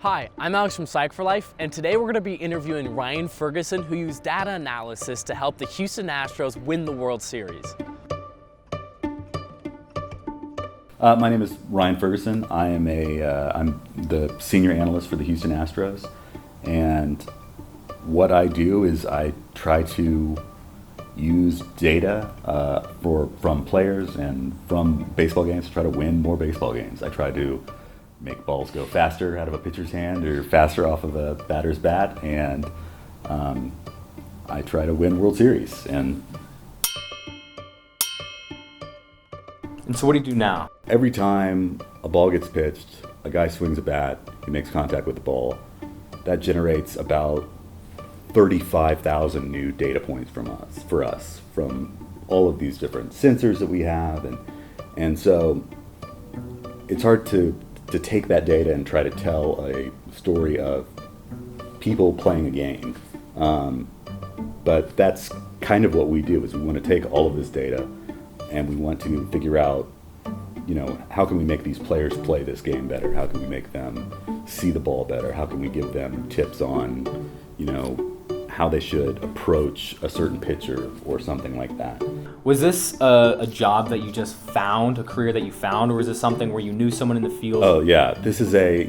Hi, I'm Alex from Psych for Life, and today we're going to be interviewing Ryan Ferguson, who used data analysis to help the Houston Astros win the World Series. My name is Ryan Ferguson. I'm the senior analyst for the Houston Astros, and what I do is I try to use data from players and from baseball games to try to win more baseball games. I try to make balls go faster out of a pitcher's hand or faster off of a batter's bat, and I try to win World Series. And so what do you do now? Every time a ball gets pitched, a guy swings a bat, he makes contact with the ball. That generates about 35,000 new data points for us, from all of these different sensors that we have, and so it's hard to take that data and try to tell a story of people playing a game. But that's kind of what we do, is we want to take all of this data and we want to figure out, how can we make these players play this game better? How can we make them see the ball better? How can we give them tips on, how they should approach a certain pitcher or something like that. Was this a job that you just found, a career that you found, or was this something where you knew someone in the field? Oh yeah, this is I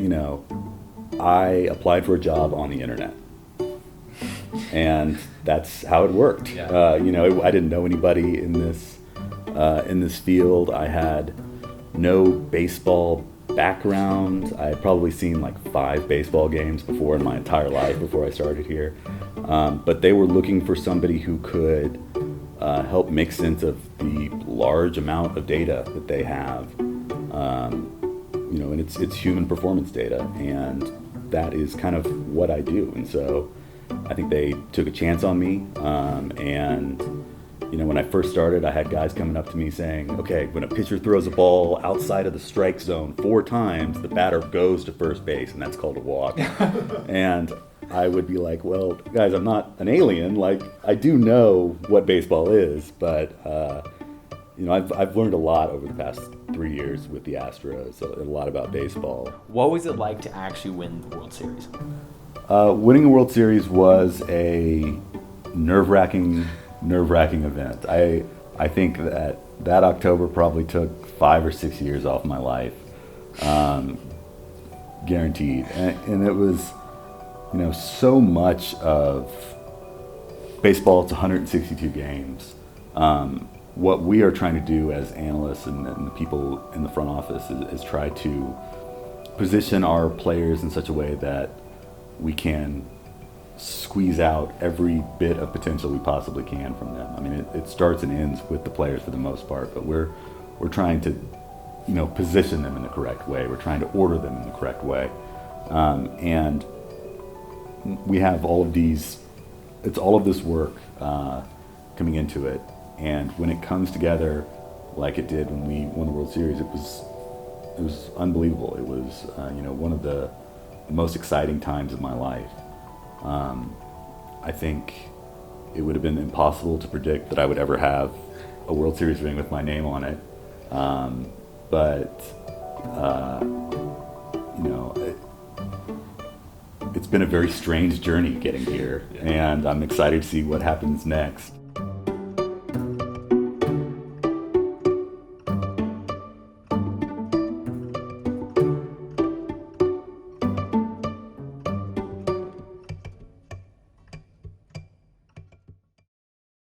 applied for a job on the internet, and that's how it worked. Yeah. I didn't know anybody in this field. I had no baseball background. I had probably seen like 5 baseball games before in my entire life before I started here. But they were looking for somebody who could help make sense of the large amount of data that they have. And it's human performance data, and that is kind of what I do. And so I think they took a chance on me. When I first started, I had guys coming up to me saying, okay, when a pitcher throws a ball outside of the strike zone 4 times, the batter goes to first base, and that's called a walk. And I would be like, well, guys, I'm not an alien. Like, I do know what baseball is, but I've learned a lot over the past 3 years with the Astros, a lot about baseball. What was it like to actually win the World Series? Winning a World Series was a nerve-wracking event. I think that October probably took 5 or 6 years off my life, guaranteed. And it was, so much of baseball. It's 162 games. What we are trying to do as analysts and the people in the front office is try to position our players in such a way that we can squeeze out every bit of potential we possibly can from them. I mean, it starts and ends with the players for the most part, but we're trying to, position them in the correct way. We're trying to order them in the correct way, and we have all of these. It's all of this work coming into it, and when it comes together, like it did when we won the World Series, it was unbelievable. It was one of the most exciting times of my life. I think it would have been impossible to predict that I would ever have a World Series ring with my name on it. It's been a very strange journey getting here, and I'm excited to see what happens next.